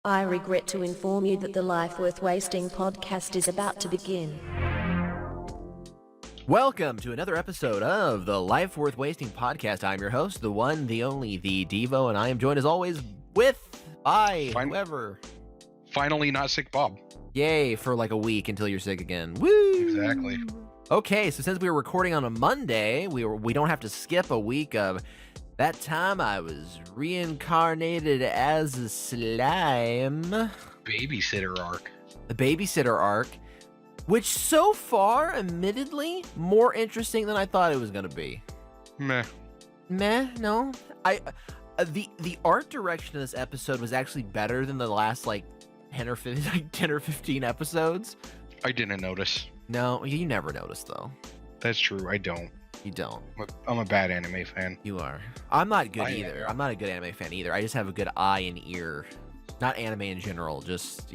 I regret to inform you that the Life Worth Wasting podcast is about to begin. Welcome to another episode of the Life Worth Wasting podcast. I'm your host, the one, the only, the Devo, and I am joined as always by whoever. Finally not sick Bob. Yay, for like a week until you're sick again. Woo! Exactly. Okay, so since we were recording on a Monday, we don't have to skip a week of that time I was reincarnated as a slime. Babysitter arc. The babysitter arc, which so far, admittedly, more interesting than I thought it was going to be. Meh. No. The art direction of this episode was actually better than the last 10 or 15 episodes. I didn't notice. No, you never noticed though. That's true. I don't. You don't. I'm a bad anime fan. You are. I'm not good either. I'm not a good anime fan either. I just have a good eye and ear. Not anime in general, just,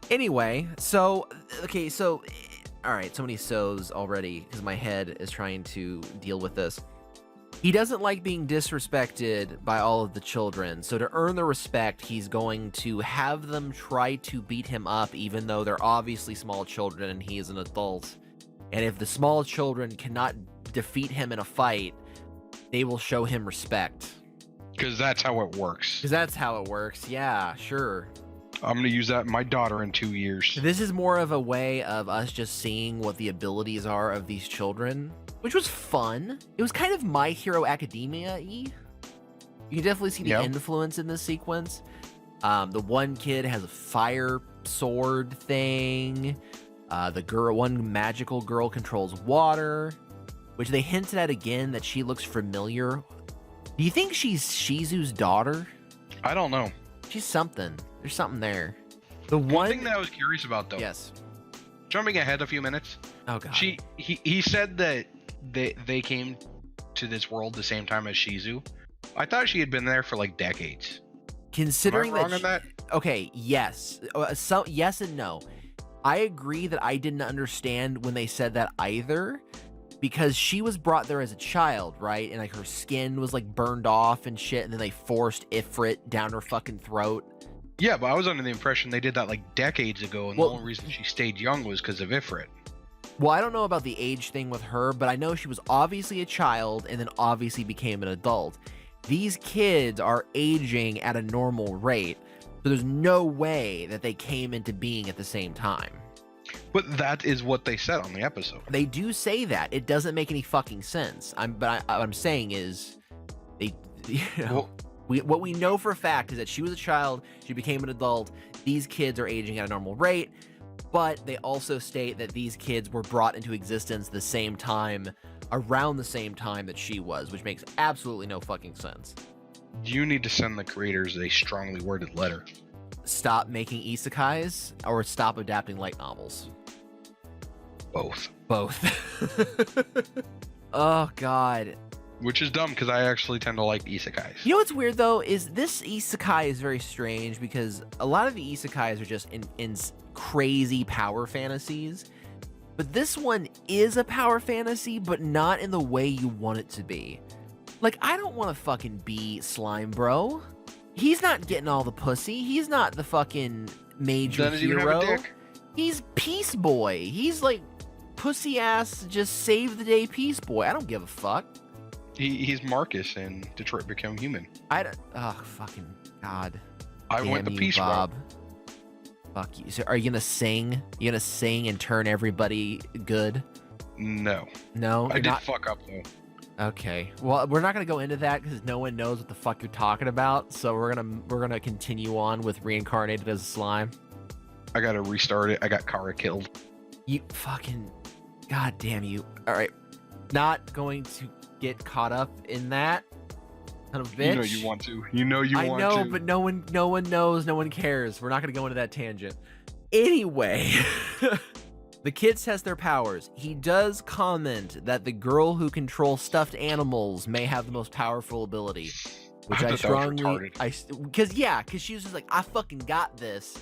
Anyway, all right, so many so's already because my head is trying to deal with this. He doesn't like being disrespected by all of the children, so to earn the respect, he's going to have them try to beat him up even though they're obviously small children and he is an adult. And if the small children cannot defeat him in a fight, they will show him respect. Because that's how it works. Yeah, sure. I'm going to use that in my daughter in 2 years. This is more of a way of us just seeing what the abilities are of these children, which was fun. It was kind of My Hero Academia-y. You can definitely see the influence in this sequence. The one kid has a fire sword thing. One magical girl controls water, which they hinted at again that she looks familiar. Do you think she's Shizu's daughter? I don't know. She's something. There's something there. One thing that I was curious about, though. Yes. Jumping ahead a few minutes. Oh god. He said that they came to this world the same time as Shizu. I thought she had been there for decades. Considering Am I wrong on that? Okay, yes. Yes and no. I agree that I didn't understand when they said that either, because she was brought there as a child, right? And her skin was burned off and shit, and then they forced Ifrit down her fucking throat. Yeah, but I was under the impression they did that decades ago, and the only reason she stayed young was because of Ifrit. Well, I don't know about the age thing with her, but I know she was obviously a child and then obviously became an adult. These kids are aging at a normal rate, so there's no way that they came into being at the same time. But that is what they said on the episode. They do say that. It doesn't make any fucking sense. What I'm saying is, what we know for a fact is that she was a child, she became an adult, these kids are aging at a normal rate, but they also state that these kids were brought into existence the same time, around the same time that she was, which makes absolutely no fucking sense. You need to send the creators a strongly worded letter. Stop making isekais or stop adapting light novels. Both. Oh god. Which is dumb because I actually tend to like isekais. You know what's weird though is this isekai is very strange because a lot of the isekais are just in crazy power fantasies, but this one is a power fantasy, but not in the way you want it to be. I don't want to fucking be Slime Bro. He's not getting all the pussy. He's not the fucking major Doesn't hero. even have a dick. He's Peace Boy. He's pussy ass, just save the day Peace Boy. I don't give a fuck. He's Marcus in Detroit Become Human. Oh, fucking God. I went the Peace Bob. route. Fuck you. So are you gonna sing? You gonna sing and turn everybody good? No. No? I did fuck up, though. Okay. Well, we're not gonna go into that because no one knows what the fuck you're talking about. So we're gonna continue on with reincarnated as a slime. I gotta restart it. I got Kara killed. You fucking... God damn you. Alright. Not going to get caught up in that. Son of a bitch. You know you want to. You know you want to. I know, but no one knows. No one cares. We're not gonna go into that tangent. Anyway. The kids test their powers. He does comment that the girl who controls stuffed animals may have the most powerful ability, which I strongly, because she was just like, I fucking got this,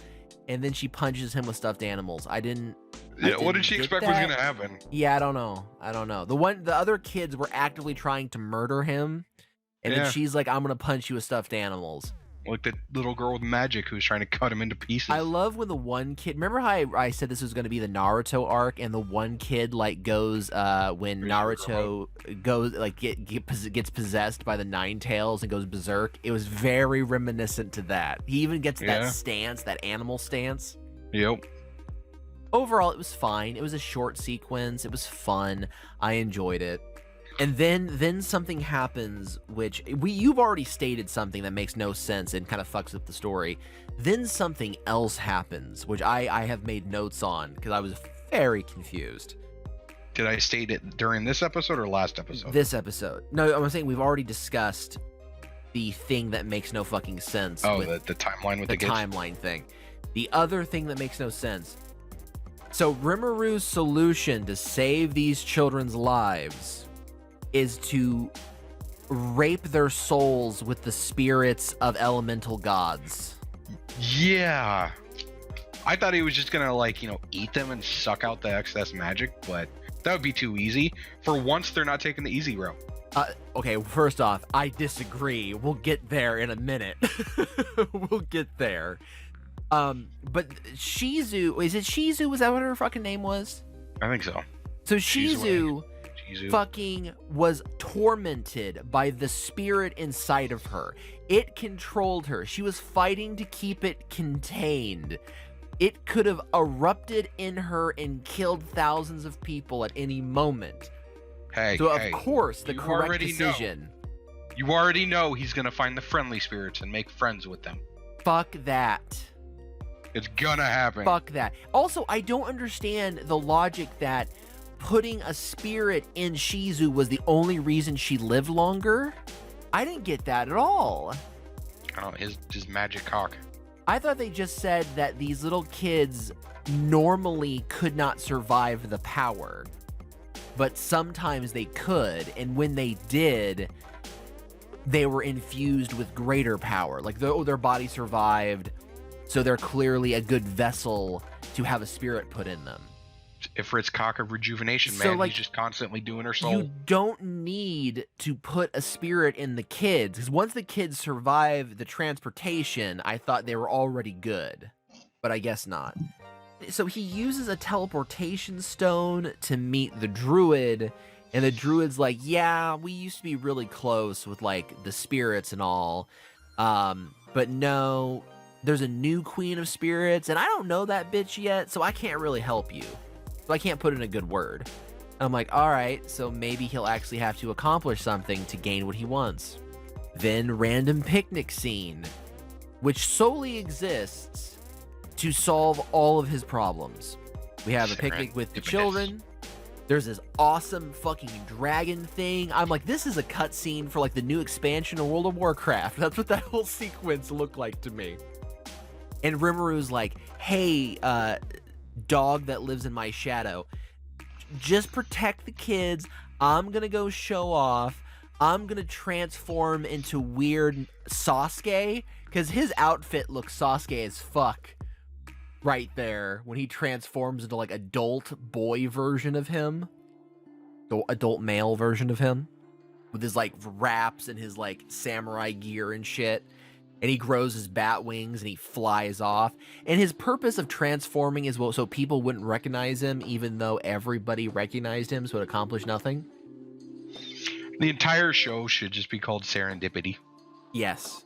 and then she punches him with stuffed animals. I didn't. Yeah, what did she expect was gonna happen? Yeah, I don't know. The other kids were actively trying to murder him, and then she's like, I'm gonna punch you with stuffed animals. Like the little girl with magic who's trying to cut him into pieces. I love when the one kid. Remember how I said this was going to be the Naruto arc, and the one kid like goes when Naruto goes like gets possessed by the Nine Tails and goes berserk. It was very reminiscent to that. He even gets that stance, that animal stance. Yep. Overall, it was fine. It was a short sequence. It was fun. I enjoyed it. And then something happens, which you've already stated something that makes no sense and kind of fucks up the story. Then something else happens, which I have made notes on because I was very confused. Did I state it during this episode or last episode? This episode. No, I'm saying we've already discussed the thing that makes no fucking sense. Oh, the timeline with the kids? Timeline thing. The other thing that makes no sense. So Rimuru's solution to save these children's lives is to rape their souls with the spirits of elemental gods. Yeah. I thought he was just gonna eat them and suck out the excess magic, but that would be too easy. For once, they're not taking the easy route. Okay, first off, I disagree. We'll get there in a minute. We'll get there. But Shizu, is it Shizu? Was that what her fucking name was? I think so. So Shizu fucking was tormented by the spirit inside of her. It controlled her. She was fighting to keep it contained. It could have erupted in her and killed thousands of people at any moment. So of course, the correct decision. You already know he's gonna find the friendly spirits and make friends with them. Fuck that. It's gonna happen. Fuck that. Also, I don't understand the logic that putting a spirit in Shizu was the only reason she lived longer. I didn't get that at all. I don't know, his magic cock. I thought they just said that these little kids normally could not survive the power, but sometimes they could, and when they did, they were infused with greater power. Like, their body survived, so they're clearly a good vessel to have a spirit put in them. Ifrit's cock of rejuvenation, man. He's just constantly doing her soul. You don't need to put a spirit in the kids, because once the kids survive the transportation, I thought they were already good, but I guess not. So he uses a teleportation stone to meet the druid, and the druid's like, yeah, we used to be really close with like the spirits and all, but no, there's a new queen of spirits, and I don't know that bitch yet, so I can't really help you. So I can't put in a good word. And I'm like, all right, so maybe he'll actually have to accomplish something to gain what he wants. Then random picnic scene, which solely exists to solve all of his problems. We have a picnic with the children. There's this awesome fucking dragon thing. I'm like, this is a cutscene for like the new expansion of World of Warcraft. That's what that whole sequence looked like to me. And Rimuru's like, hey, dog that lives in my shadow, just protect the kids. I'm gonna go show off. I'm gonna transform into weird Sasuke, because his outfit looks Sasuke as fuck right there when he transforms into like adult boy version of him, the adult male version of him, with his like wraps and his like samurai gear and shit. And he grows his bat wings and he flies off. And his purpose of transforming is so people wouldn't recognize him, even though everybody recognized him, so it accomplished nothing. The entire show should just be called Serendipity. Yes.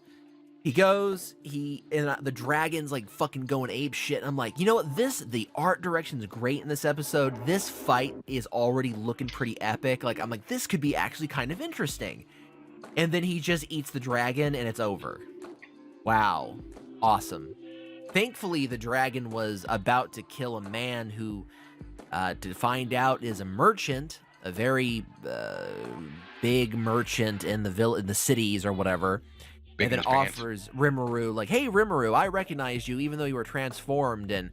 He goes, and the dragon's like fucking going ape shit. And I'm like, you know what? The art direction's great in this episode. This fight is already looking pretty epic. Like, I'm like, this could be actually kind of interesting. And then he just eats the dragon and it's over. Wow. Awesome. Thankfully, the dragon was about to kill a man who, to find out, is a merchant, a very big merchant in the cities or whatever, and then offers Rimuru, like, hey, Rimuru, I recognize you even though you were transformed, and,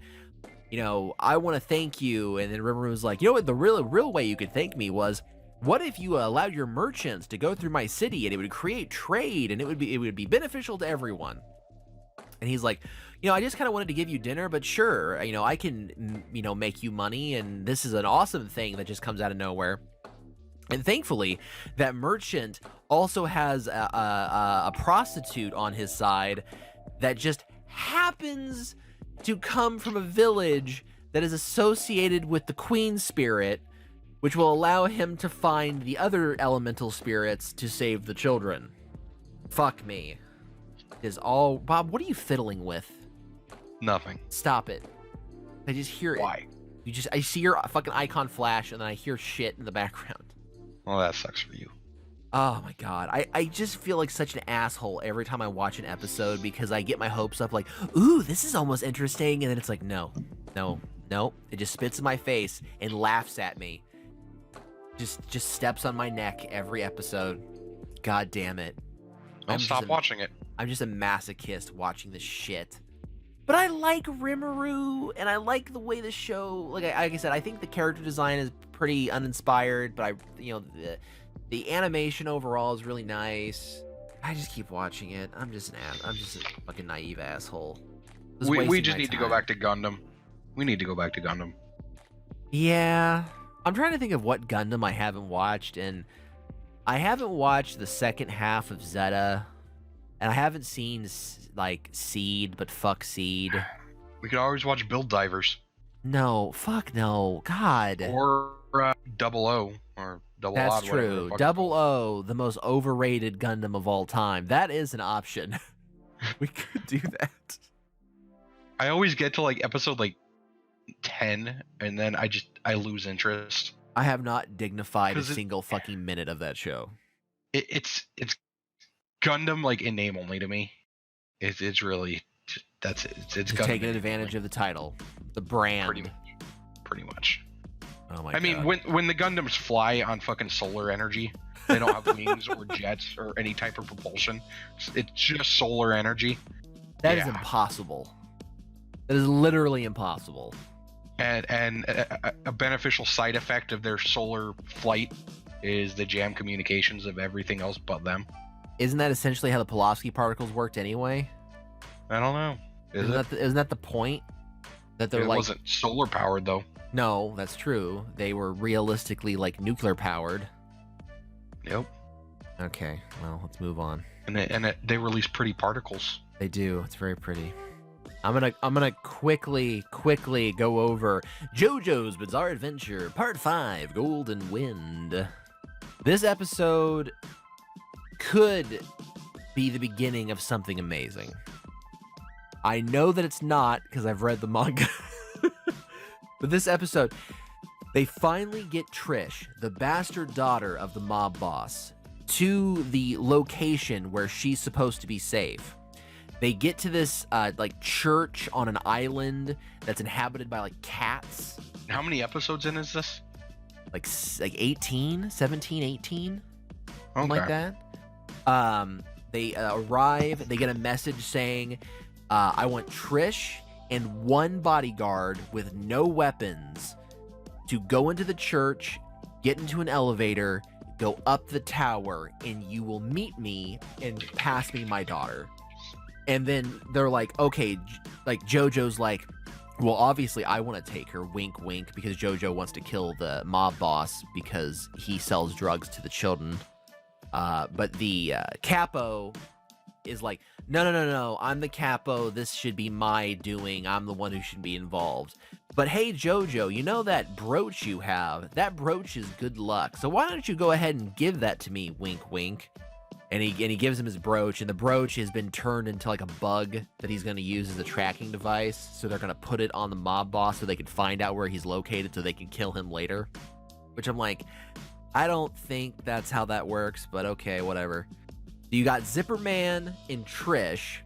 you know, I want to thank you. And then Rimuru's like, you know what, the real way you could thank me was, what if you allowed your merchants to go through my city and it would create trade and it would be beneficial to everyone? And he's like, you know, I just kind of wanted to give you dinner, but sure, you know, I can, you know, make you money, and this is an awesome thing that just comes out of nowhere. And thankfully, that merchant also has a prostitute on his side that just happens to come from a village that is associated with the queen spirit, which will allow him to find the other elemental spirits to save the children. Fuck me. Is all Bob, what are you fiddling with? Nothing. Stop it. I just hear Why? it. I see your fucking icon flash and then I hear shit in the background. Well, that sucks for you. Oh my god. I just feel like such an asshole every time I watch an episode because I get my hopes up like, ooh, this is almost interesting, and then it's like, no. It just spits in my face and laughs at me. Just steps on my neck every episode. God damn it. Don't stop watching it. I'm just a masochist watching this shit. But I like Rimuru, and I like the way the show, like I said, I think the character design is pretty uninspired, but the animation overall is really nice. I just keep watching it. I'm just a fucking naive asshole. We just need to go back to Gundam. We need to go back to Gundam. Yeah. I'm trying to think of what Gundam I haven't watched, and I haven't watched the second half of Zeta, and I haven't seen like Seed, but fuck Seed. We could always watch Build Divers. No, fuck no, God. Or Double O or Double That's Odd. true. Double O, the most overrated Gundam of all time. That is an option. We could do that. I always get to like episode like 10, and then I lose interest. I have not dignified a single fucking minute of that show. It's Gundam like in name only to me. It's really that's it. It's just Gundam taking advantage of the title, the brand. Pretty much. Oh my God. I mean, when the Gundams fly on fucking solar energy, they don't have wings or jets or any type of propulsion. It's just solar energy. That is impossible. That is literally impossible. And a beneficial side effect of their solar flight is the jam communications of everything else but them. Isn't that essentially how the Pulaski particles worked anyway? I don't know. Isn't that the point? That they're it wasn't solar powered though. No, that's true. They were realistically like nuclear powered. Yep. Okay, well, let's move on. And they release pretty particles. They do. It's very pretty. I'm gonna quickly go over JoJo's Bizarre Adventure Part 5: Golden Wind. This episode could be the beginning of something amazing. I know that it's not because I've read the manga. But this episode, they finally get Trish, the bastard daughter of the mob boss, to the location where she's supposed to be safe. They get to this like church on an island that's inhabited by like cats. How many episodes in is this? Like 18, 17, 18, something like that. They arrive. They get a message saying, "I want Trish and one bodyguard with no weapons to go into the church, get into an elevator, go up the tower, and you will meet me and pass me my daughter." And then they're like, okay, like JoJo's like, well, obviously I want to take her, wink, wink, because JoJo wants to kill the mob boss because he sells drugs to the children. But the capo is like, no, I'm the capo. This should be my doing. I'm the one who should be involved. But hey, JoJo, you know that brooch you have? That brooch is good luck. So why don't you go ahead and give that to me, wink, wink. And he gives him his brooch, and the brooch has been turned into like a bug that he's going to use as a tracking device. So they're going to put it on the mob boss so they can find out where he's located so they can kill him later. Which I'm like, I don't think that's how that works, but okay, whatever. You got Zipper Man and Trish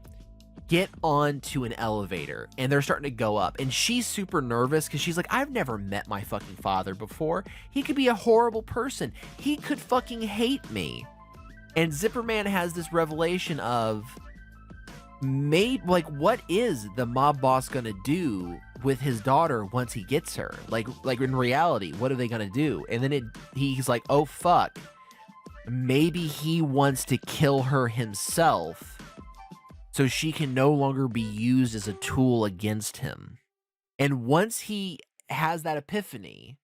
get onto an elevator, and they're starting to go up. And she's super nervous because she's like, I've never met my fucking father before. He could be a horrible person. He could fucking hate me. And Zipper Man has this revelation of, what is the mob boss gonna do with his daughter once he gets her? Like in reality, what are they gonna do? And then he's like, oh fuck, maybe he wants to kill her himself so she can no longer be used as a tool against him. And once he has that epiphany,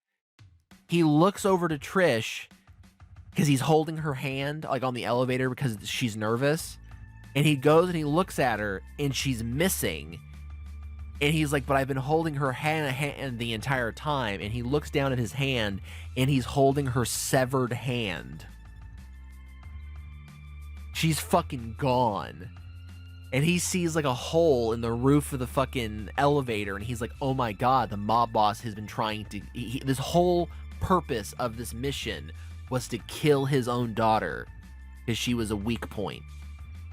he looks over to Trish because he's holding her hand like on the elevator because she's nervous. And he goes and he looks at her and she's missing. And he's like, but I've been holding her hand the entire time. And he looks down at his hand and he's holding her severed hand. She's fucking gone. And he sees like a hole in the roof of the fucking elevator. And he's like, oh my God, the mob boss has been trying to... this whole purpose of this mission was to kill his own daughter because she was a weak point.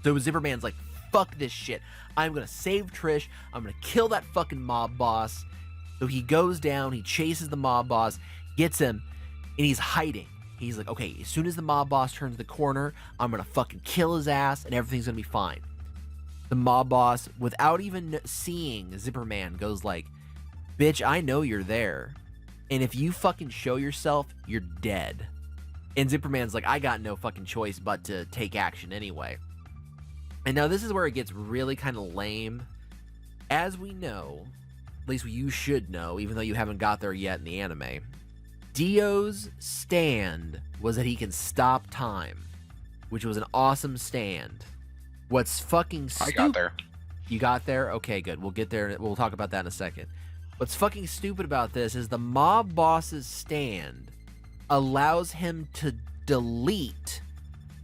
So Zipperman's like, fuck this shit. I'm going to save Trish. I'm going to kill that fucking mob boss. So he goes down, he chases the mob boss, gets him, and he's hiding. He's like, okay, as soon as the mob boss turns the corner, I'm going to fucking kill his ass and everything's going to be fine. The mob boss, without even seeing Zipperman, goes like, bitch, I know you're there. And if you fucking show yourself, you're dead. And Zipperman's like, I got no fucking choice but to take action anyway. And now this is where it gets really kind of lame. As we know, at least you should know, even though you haven't got there yet in the anime, Dio's stand was that he can stop time, which was an awesome stand. What's fucking stupid... I got there. You got there? Okay, good. We'll get there. We'll talk about that in a second. What's fucking stupid about this is the mob boss's stand allows him to delete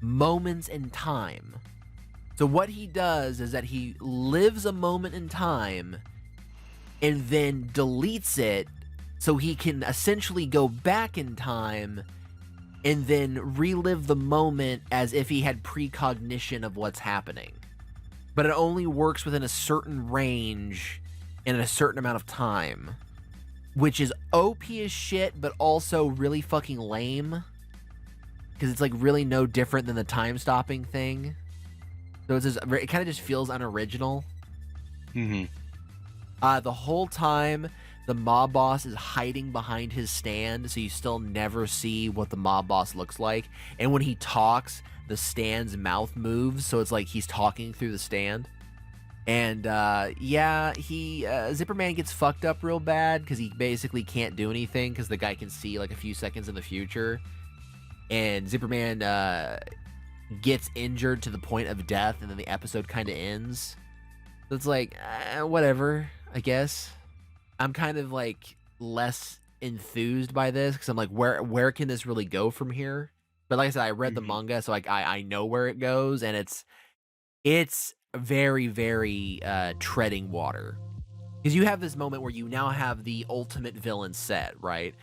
moments in time. So what he does is that he lives a moment in time and then deletes it so he can essentially go back in time and then relive the moment as if he had precognition of what's happening. But it only works within a certain range and in a certain amount of time, which is OP as shit, but also really fucking lame because it's like really no different than the time stopping thing. So it's just, it kind of just feels unoriginal. Mm-hmm. The whole time, the mob boss is hiding behind his stand, so you still never see what the mob boss looks like. And when he talks, the stand's mouth moves, so it's like he's talking through the stand. And yeah, Zipperman gets fucked up real bad because he basically can't do anything because the guy can see like a few seconds in the future. And Zipperman gets injured to the point of death, and then the episode kind of ends. So it's like, whatever, I guess. I'm kind of like less enthused by this because I'm like, where can this really go from here? But like I said, I read the manga, so like I know where it goes, and it's very, very treading water. Because you have this moment where you now have the ultimate villain set, right?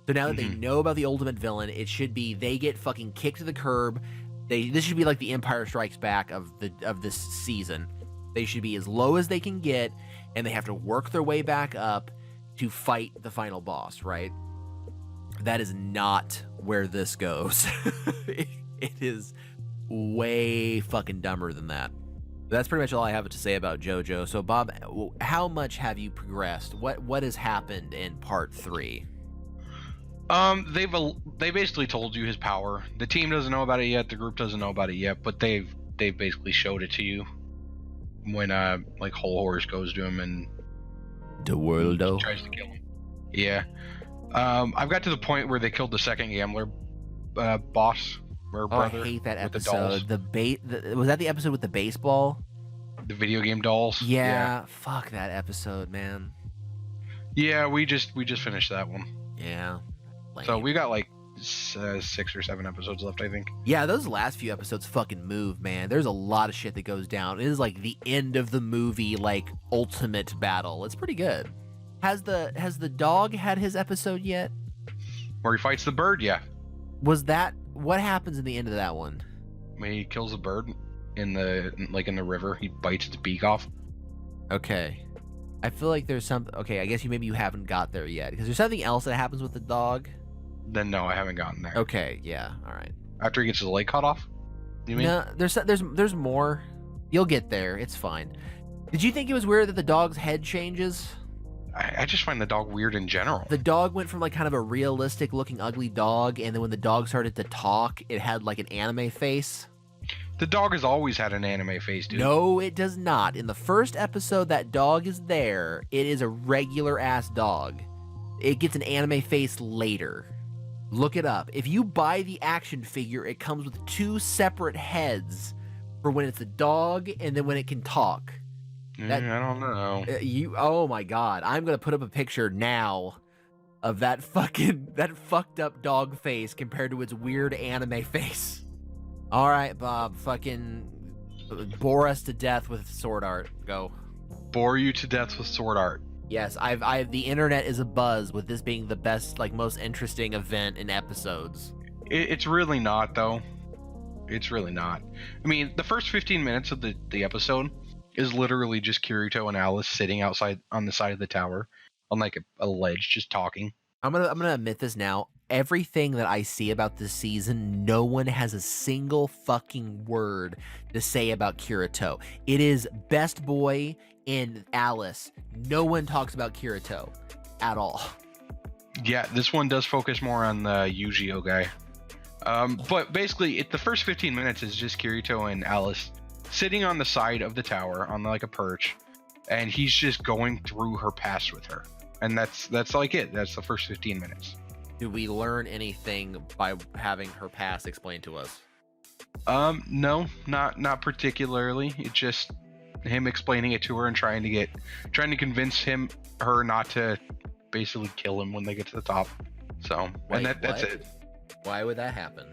So now that they know about the ultimate villain, it should be they get fucking kicked to the curb. This should be like the Empire Strikes Back of this season. They should be as low as they can get, and they have to work their way back up to fight the final boss, right? That is not where this goes. It is way fucking dumber than that. That's pretty much all I have to say about JoJo. So, Bob, how much have you progressed? What has happened in part 3? They basically told you his power. The team doesn't know about it yet. The group doesn't know about it yet. But they've basically showed it to you when like Whole Horse goes to him and the worldo tries to kill him. Yeah. I've got to the point where they killed the second gambler boss or brother. I hate that with episode. Was that the episode with the baseball? The video game dolls. Yeah. Fuck that episode, man. Yeah, we just finished that one. Yeah. Lame. So we got like 6 or 7 episodes left, I think. Yeah, those last few episodes fucking move, man. There's a lot of shit that goes down. It is like the end of the movie, like ultimate battle. It's pretty good. Has the dog had his episode yet? Where he fights the bird, yeah. What happens in the end of that one? I mean, he kills the bird in the river. He bites its beak off. Okay. I feel like there's some... Okay, I guess maybe you haven't got there yet. Because there's something else that happens with the dog. Then no, I haven't gotten there. Okay, yeah, all right. After he gets his leg cut off? You mean? No, there's more. You'll get there. It's fine. Did you think it was weird that the dog's head changes? I just find the dog weird in general. The dog went from like kind of a realistic looking ugly dog, and then when the dog started to talk, it had like an anime face. The dog has always had an anime face, dude. No, it does not. In the first episode that dog is there, it is a regular ass dog. It gets an anime face later. Look it up. If you buy the action figure, it comes with 2 separate heads for when it's a dog and then when it can talk. I don't know. Oh my god. I'm going to put up a picture now of that fucked up dog face compared to its weird anime face. All right, Bob, fucking bore us to death with sword art. Go. Bore you to death with sword art. Yes, the internet is abuzz with this being the best, like, most interesting event in episodes. It's really not, though. It's really not. I mean, the first 15 minutes of the episode is literally just Kirito and Alice sitting outside on the side of the tower on like a ledge, just talking. I'm gonna admit this now. Everything that I see about this season, no one has a single fucking word to say about Kirito. It is best boy and Alice. No one talks about Kirito at all. Yeah, this one does focus more on the Yu-Gi-Oh guy. But basically, the first 15 minutes is just Kirito and Alice sitting on the side of the tower on like a perch, and he's just going through her past with her. And that's like it. That's the first 15 minutes. Do we learn anything by having her past explained to us? No, not particularly. It's just him explaining it to her and trying to convince her not to basically kill him when they get to the top. So, Wait, and that's it. Why would that happen?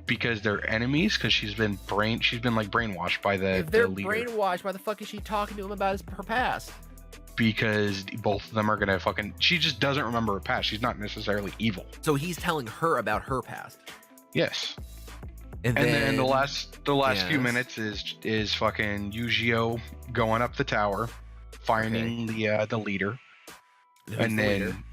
Because they're enemies. Because she's been like brainwashed by If they're leader. brainwashed, why the fuck is she talking to him about her past? Because both of them are gonna she just doesn't remember her past. She's not necessarily evil. So he's telling her about her past. Yes. And then the last yes. few minutes is fucking Yu-Gi-Oh going up the tower, finding the leader, Who's and the then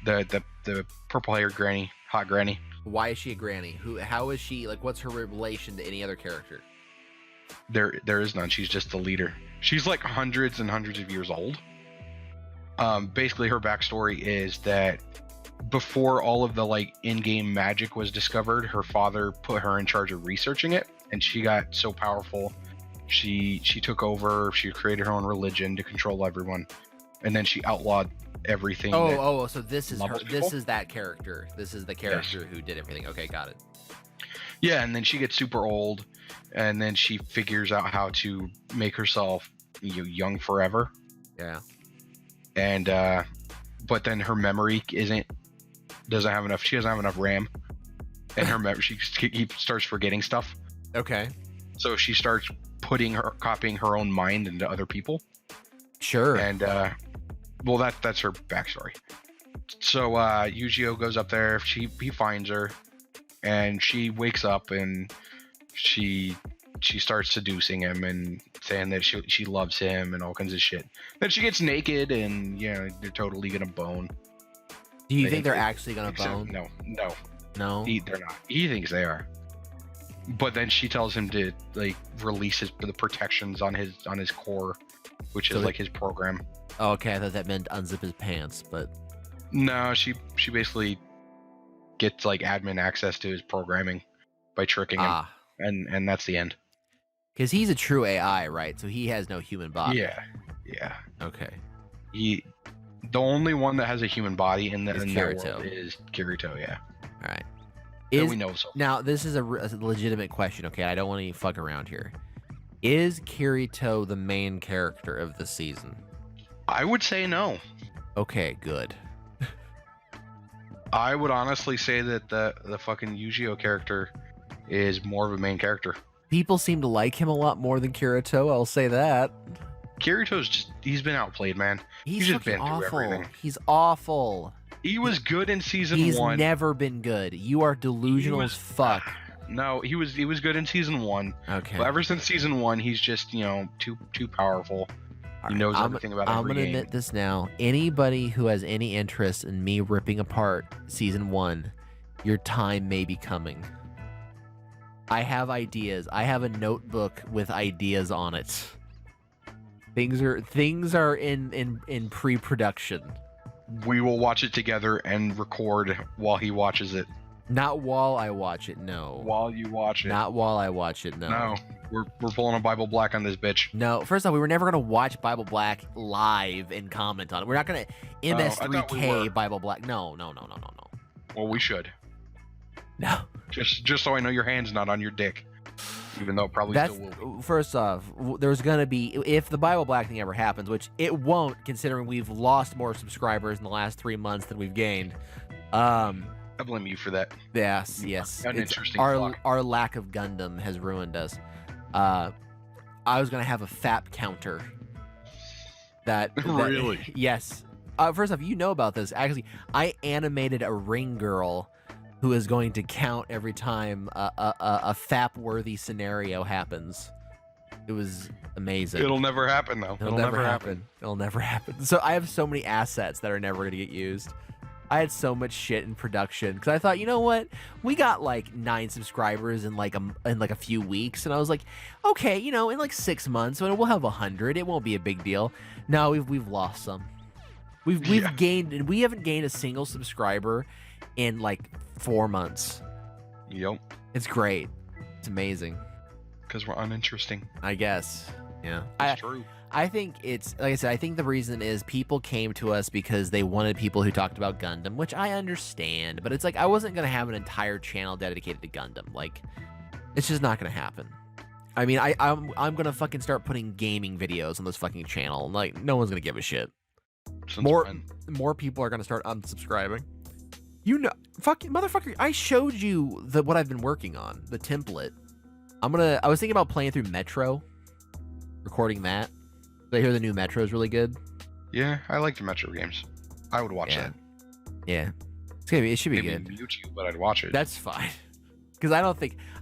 leader? the purple hair granny, hot granny. Why is she a granny? How is she, like, what's her relation to any other character? There is none. She's just the leader. She's like hundreds and hundreds of years old. Basically her backstory is that before all of the like in-game magic was discovered, her father put her in charge of researching it, and she got so powerful, she took over. She created her own religion to control everyone, and then she outlawed everything. So this is her, people? this is that character. This is the character who did everything. Okay, got it. Yeah, and then she gets super old, and then she figures out how to make herself young forever. Yeah. And but then her memory doesn't have enough. She doesn't have enough RAM, and her memory she starts forgetting stuff. Okay. So she starts copying her own mind into other people. Sure. And well, that's her backstory. So Yu-Gi-Oh goes up there. He finds her, and she wakes up and she starts seducing him and saying that she loves him and all kinds of shit. Then she gets naked, and they're totally gonna bone. Do you think they're actually gonna Except- bone? No. They're not. He thinks they are. But then she tells him to like release the protections on his core, which is like his program. Oh, okay, I thought that meant unzip his pants, but No, she basically gets like admin access to his programming by tricking him, and that's the end. Because he's a true AI, right? So he has no human body. Yeah. Okay. The only one that has a human body in that Kirito. world is Kirito. Yeah. All right. That we know so. Now, this is a legitimate question, okay? I don't want to fuck around here. Is Kirito the main character of the season? I would say no. Okay, good. I would honestly say that the fucking Yu-Gi-Oh character is more of a main character. People seem to like him a lot more than Kirito, I'll say that. Kirito's he's been outplayed, man. He's just fucking been through awful. everything. He's awful. He was good in season He's 1. never been good. You are delusional as fuck. No, he was good in season 1. Okay. But ever since season 1, he's just too powerful. He knows everything about I'm every gonna game. admit this now. Anybody who has any interest in me ripping apart season 1, your time may be coming. I have ideas. I have a notebook with ideas on it. Things are in pre-production. We will watch it together and record while he watches it. Not while I watch it, no. While you watch it. Not while I watch it, no. No, we're pulling a Bible Black on this bitch. No, first off, we were never gonna watch Bible Black live and comment on it. We're not gonna MS3K we were. Bible Black. No. Well, we should. No. Just so I know your hand's not on your dick. Even though it probably That's, still will be. first off, there's going to be, if the Bible Black thing ever happens, which it won't, considering we've lost more subscribers in the last 3 months than we've gained. I blame you for that. Yes. An interesting our lack of Gundam has ruined us. I was going to have a FAP counter. That Really? Yes. First off, you know about this. Actually, I animated a ring girl who is going to count every time a FAP-worthy scenario happens. It was amazing. It'll never happen, though. It'll never happen. It'll never happen. So I have so many assets that are never going to get used. I had so much shit in production because I thought, you know what? We got like 9 subscribers in like a few weeks, and I was like, okay, you know, in like 6 months, when we'll have 100, it won't be a big deal. No, we've lost some. We've gained, and we haven't gained a single subscriber in like 4 months. Yep. It's great. It's amazing. Because we're uninteresting. I guess. Yeah. It's true. I think it's, like I said, I think the reason is people came to us because they wanted people who talked about Gundam, which I understand, but it's like I wasn't going to have an entire channel dedicated to Gundam. Like, it's just not going to happen. I mean, I'm going to fucking start putting gaming videos on this fucking channel. Like, no one's going to give a shit. More people are going to start unsubscribing. You know, fucking motherfucker, I showed you what I've been working on, the template. I was thinking about playing through Metro, recording that. I hear the new Metro is really good. Yeah, I like the Metro games. I would watch that. Yeah. It should be good. Maybe mute you, but I'd watch it. That's fine. Because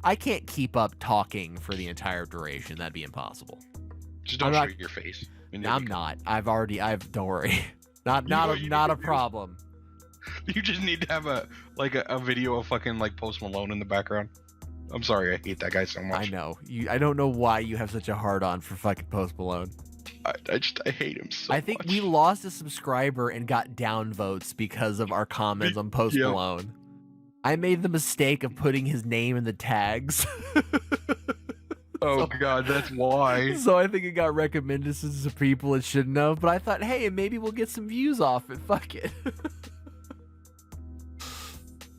I can't keep up talking for the entire duration. That'd be impossiable. Just don't show your face. I'm not. Don't worry. Not a problem. You just need to have a video of fucking like Post Malone in the background. I'm sorry, I hate that guy so much. I know. I don't know why you have such a hard on for fucking Post Malone. I hate him so much. I think we lost a subscriber and got downvotes because of our comments on Post Malone. I made the mistake of putting his name in the tags. Oh god, that's why. So I think it got recommended to some people it shouldn't have, but I thought, hey, maybe we'll get some views off it. Fuck it.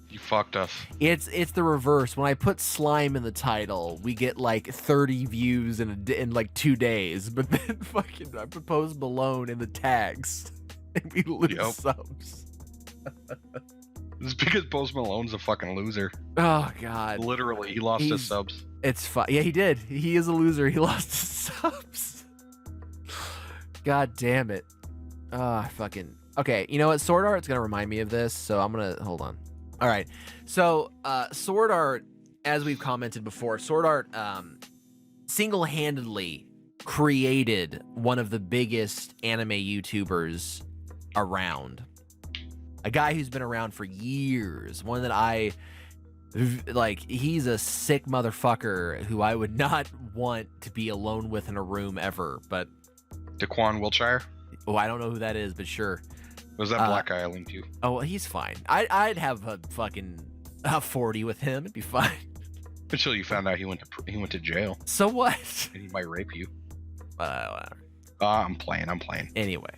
You fucked us. It's the reverse. When I put slime in the title, we get like 30 views in like 2 days, but then fucking I propose Malone in the tags and we lose subs. It's because Post Malone's a fucking loser. Oh god. Literally, he lost his subs. It's fine. Yeah, he did. He is a loser. He lost his subs. God damn it. Fucking. Okay, you know what? Sword Art's gonna remind me of this, so I'm gonna hold on. All right. So, Sword Art, as we've commented before, Sword Art single-handedly created one of the biggest anime YouTubers around. A guy who's been around for years. One that he's a sick motherfucker who I would not want to be alone with in a room ever, but... Daquan Wiltshire? Oh, I don't know who that is, but sure. Was that black guy I linked you? Oh, well, he's fine. I'd have a fucking 40 with him. It'd be fine. Until you found out he went to jail. So what? And he might rape you. Whatever. I'm playing. Anyway.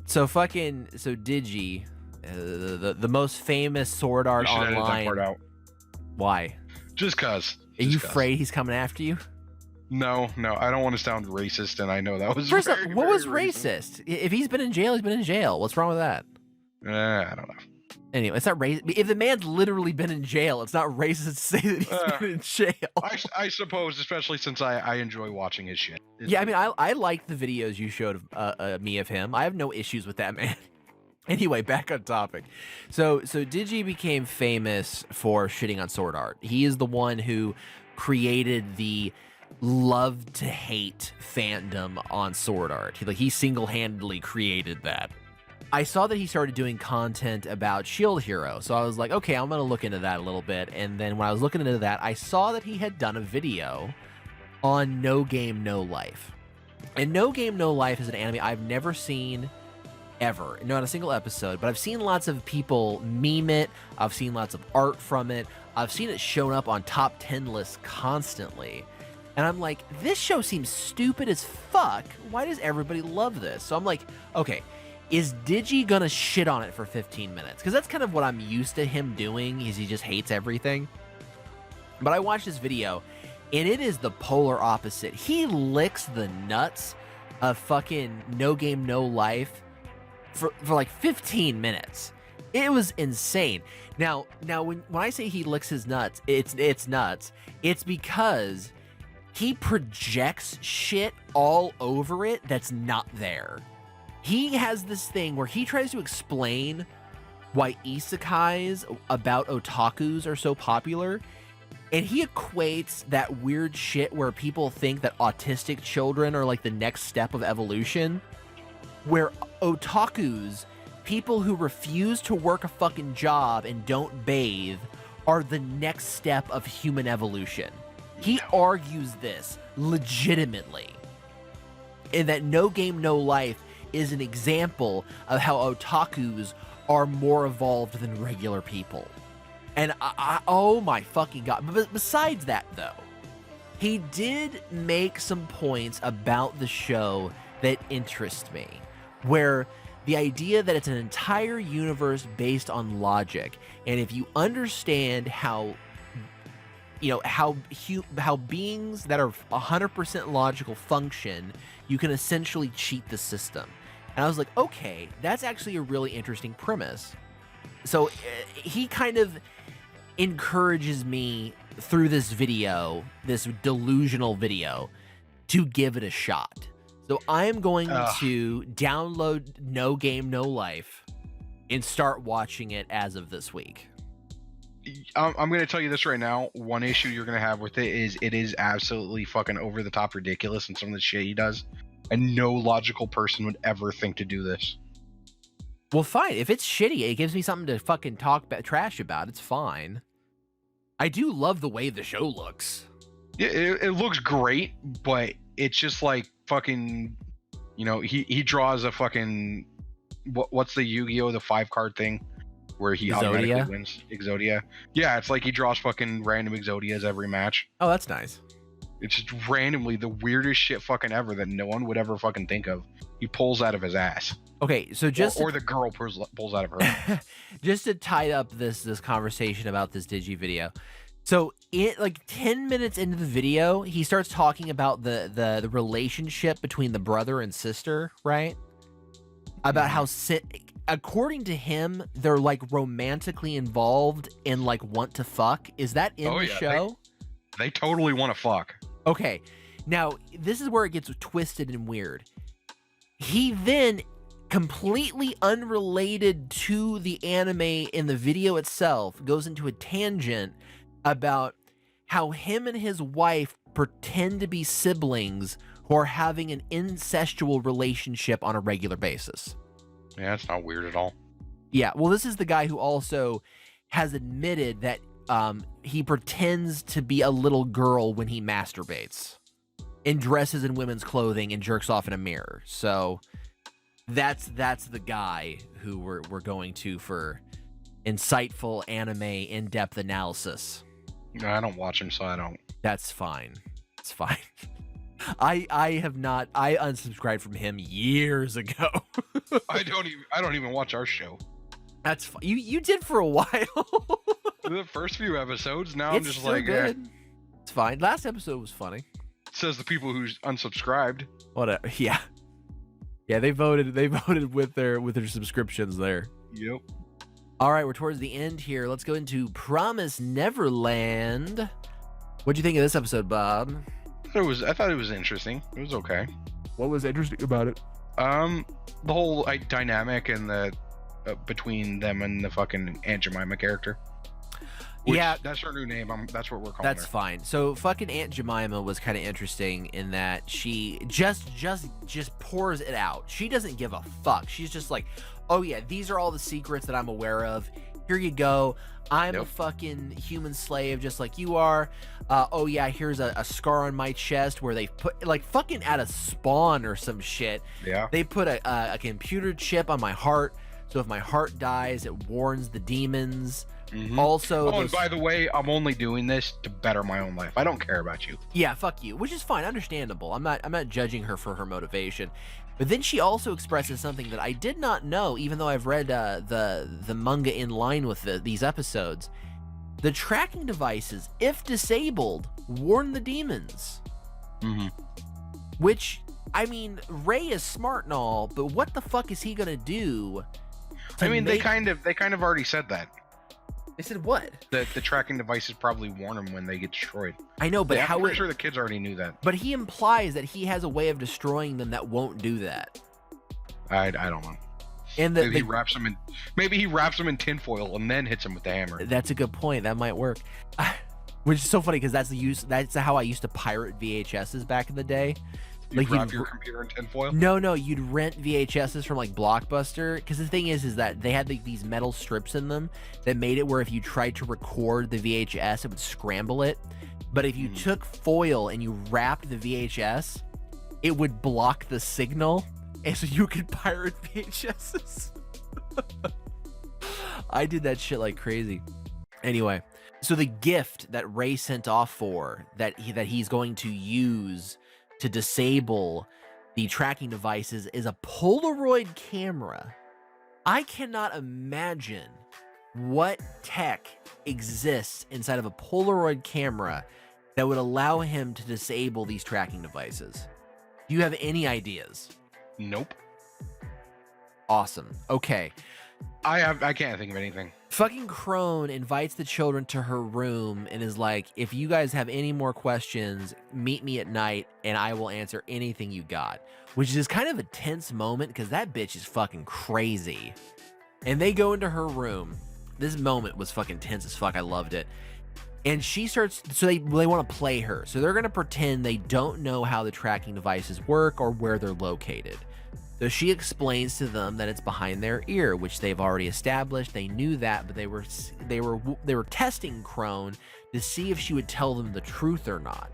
So Digi, the most famous Sword Art online. Edit that part out. Why? Just cause. Are you afraid he's coming after you? No, I don't want to sound racist, and I know that was First off, what was racist? If he's been in jail, he's been in jail. What's wrong with that? I don't know. Anyway, it's not racist. If the man's literally been in jail, it's not racist to say that he's been in jail. I suppose, especially since I enjoy watching his shit. Yeah, I mean, I like the videos you showed me of him. I have no issues with that man. Anyway, back on topic. So Digi became famous for shitting on Sword Art. He is the one who created the love to hate fandom on Sword Art. He single-handedly created that. I saw that he started doing content about Shield Hero, so I was like, okay, I'm gonna look into that a little bit. And then when I was looking into that, I saw that he had done a video on No Game No Life. And No Game No Life is an anime I've never seen ever, not a single episode, but I've seen lots of people meme it. I've seen lots of art from it. I've seen it shown up on top 10 lists constantly. And I'm like, this show seems stupid as fuck. Why does everybody love this? So I'm like, okay, is Digi gonna shit on it for 15 minutes? Because that's kind of what I'm used to him doing, is he just hates everything. But I watched this video, and it is the polar opposite. He licks the nuts of fucking No Game No Life for like 15 minutes. It was insane. Now when I say he licks his nuts, it's nuts. It's because he projects shit all over it that's not there. He has this thing where he tries to explain why isekais about otakus are so popular, and he equates that weird shit where people think that autistic children are like the next step of evolution, where otakus, people who refuse to work a fucking job and don't bathe, are the next step of human evolution. He argues this legitimately, and that No Game No Life is an example of how otakus are more evolved than regular people. And oh my fucking god. But besides that, though, he did make some points about the show that interest me, where the idea that it's an entire universe based on logic, and if you understand how, you know, how beings that are 100% logical function, you can essentially cheat the system. And I was like, okay, that's actually a really interesting premise. So he kind of encourages me through this video, this delusional video, to give it a shot. So I am going to download No Game No Life and start watching it as of this week. I'm going to tell you this right now. One issue you're going to have with it is absolutely fucking over the top ridiculous in some of the shit he does. And no logical person would ever think to do this. Well, fine. If it's shitty, it gives me something to fucking talk trash about. It's fine. I do love the way the show looks. Yeah, it looks great, but it's just like fucking, you know, he draws a fucking, what's the Yu-Gi-Oh! The 5-card thing where he automatically wins? Exodia. Yeah, it's like he draws fucking random Exodias every match. Oh, that's nice. It's just randomly the weirdest shit fucking ever that no one would ever fucking think of. He pulls out of his ass. Okay, so just or the girl pulls out of her. Just to tie up this conversation about this Digi video. So it like 10 minutes into the video, he starts talking about the relationship between the brother and sister, right? About how according to him, they're like romantically involved and like want to fuck. Is that in the show? They totally want to fuck. Okay, now this is where it gets twisted and weird. He then, completely unrelated to the anime in the video itself, goes into a tangent about how him and his wife pretend to be siblings who are having an incestual relationship on a regular basis. Yeah, that's not weird at all. Yeah, well, this is the guy who also has admitted that he pretends to be a little girl when he masturbates and dresses in women's clothing and jerks off in a mirror. So that's the guy who we're going to for insightful anime in-depth analysis. No, I don't watch him, so I don't. That's fine. It's fine. I unsubscribed from him years ago. I don't even watch our show. That's fine. You did for a while. The first few episodes. Now It's I'm just still like, good. It's fine. Last episode was funny. It says the people who unsubscribed. Whatever. Yeah. Yeah, they voted with their subscriptions there. Yep. All right, we're towards the end here. Let's go into Promise Neverland. What'd you think of this episode, Bob? I thought it was interesting. It was okay. What was interesting about it? The whole dynamic and the between them and the fucking Aunt Jemima character. Which, yeah, that's her new name. That's what we're calling that's her. Fine. So fucking Aunt Jemima was kind of interesting in that she just pours it out. She doesn't give a fuck. She's just like, oh yeah, these are all the secrets that I'm aware of. Here you go. I'm a fucking human slave just like you are. Oh yeah, here's a scar on my chest where they put, like, fucking at a Spawn or some shit. Yeah. They put a computer chip on my heart, so if my heart dies, it warns the demons. Mm-hmm. Also, and by the way, I'm only doing this to better my own life. I don't care about you. Yeah, fuck you, which is fine, understandable. I'm not judging her for her motivation. But then she also expresses something that I did not know, even though I've read the manga in line with these episodes. The tracking devices, if disabled, warn the demons. Mm-hmm. Which, I mean, Ray is smart and all, but what the fuck is he gonna do? I mean, they kind of already said that. They said what? That the tracking devices probably warn them when they get destroyed. I know, but I'm pretty sure the kids already knew that. But he implies that he has a way of destroying them that won't do that. I don't know. And maybe he wraps them in tinfoil and then hits them with the hammer. That's a good point. That might work. Which is so funny because that's how I used to pirate VHSs back in the day. You'd wrap your computer in tinfoil? No, you'd rent VHSs from like Blockbuster, because the thing is that they had like these metal strips in them that made it where if you tried to record the VHS, it would scramble it. But if you took foil and you wrapped the VHS, it would block the signal, and so you could pirate VHSs. I did that shit like crazy. Anyway, so the gift that Ray sent off for that he's going to use to disable the tracking devices is a Polaroid camera. I cannot imagine what tech exists inside of a Polaroid camera that would allow him to disable these tracking devices. Do you have any ideas? Nope. Awesome. Okay. I can't think of anything. Fucking Crone invites the children to her room and is like, if you guys have any more questions, meet me at night and I will answer anything you got. Which is kind of a tense moment because that bitch is fucking crazy. And they go into her room. This moment was fucking tense as fuck. I loved it. And she starts, so they want to play her. So they're going to pretend they don't know how the tracking devices work or where they're located. So she explains to them that it's behind their ear, which they've already established. They knew that, but they were testing Crone to see if she would tell them the truth or not.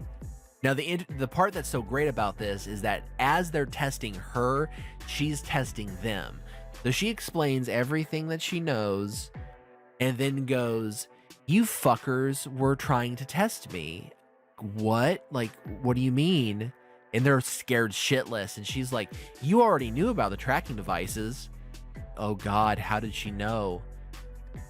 Now, the part that's so great about this is that as they're testing her, she's testing them. So she explains everything that she knows and then goes, "You fuckers were trying to test me." What? Like, what do you mean? And they're scared shitless. And she's like, "You already knew about the tracking devices." Oh God, how did she know?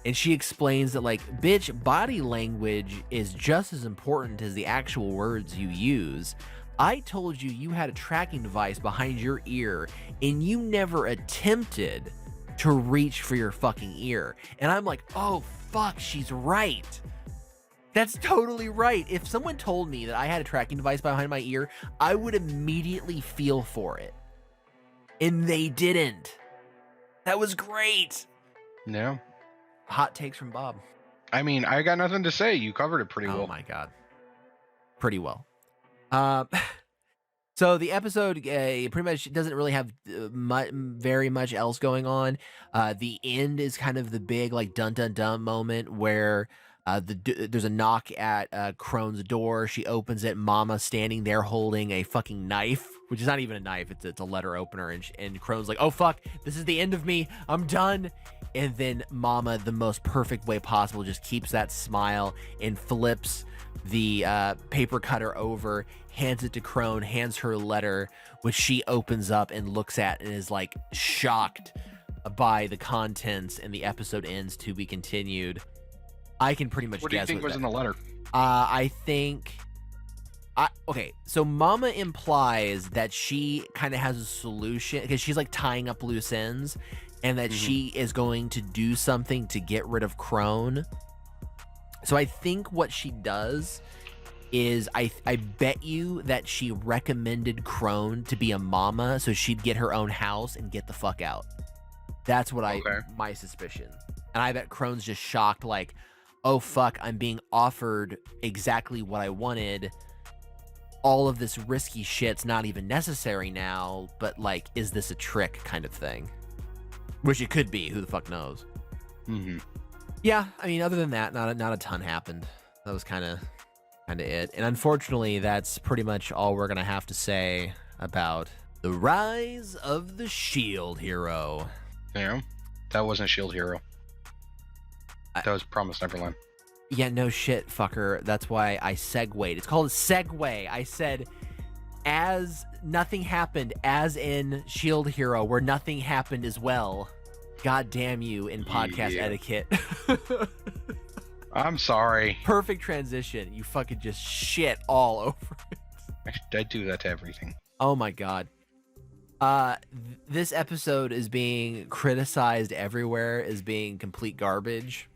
And she explains that, like, bitch, body language is just as important as the actual words you use. I told you you had a tracking device behind your ear and you never attempted to reach for your fucking ear. And I'm like, oh fuck, she's right. That's totally right. If someone told me that I had a tracking device behind my ear, I would immediately feel for it. And they didn't. That was great. Yeah. Hot takes from Bob. I mean, I got nothing to say. You covered it pretty well. Oh my God. Pretty well. So the episode pretty much doesn't really have very much else going on. The end is kind of the big like dun dun dun moment where there's a knock at Crone's door. She opens it. Mama standing there holding a fucking knife, which is not even a knife. It's a letter opener. And Crone's like, "Oh fuck, this is the end of me. I'm done." And then Mama, the most perfect way possible, just keeps that smile and flips the paper cutter over, hands it to Crone, hands her a letter, which she opens up and looks at and is like shocked by the contents, and the episode ends to be continued. I can pretty much guess what do you think was in the letter. Okay, so Mama implies that she kind of has a solution because she's like tying up loose ends, and that she is going to do something to get rid of Crone. So I think what she does is I bet you that she recommended Crone to be a mama so she'd get her own house and get the fuck out. That's what my suspicion. And I bet Crone's just shocked, like, oh fuck, I'm being offered exactly what I wanted. All of this risky shit's not even necessary now, but like, is this a trick kind of thing? Which it could be, who the fuck knows? Yeah, I mean, other than that, not a ton happened. That was kind of it. And unfortunately, that's pretty much all we're gonna have to say about the rise of the Shield Hero. Yeah, that wasn't Shield Hero. That was Promised Neverland. Yeah, no shit, fucker. That's why I segued. It's called a segue. I said as nothing happened, as in Shield Hero, where nothing happened as well. God damn you in podcast etiquette. I'm sorry. Perfect transition. You fucking just shit all over it. I do that to everything. Oh my god. This episode is being criticized everywhere as being complete garbage.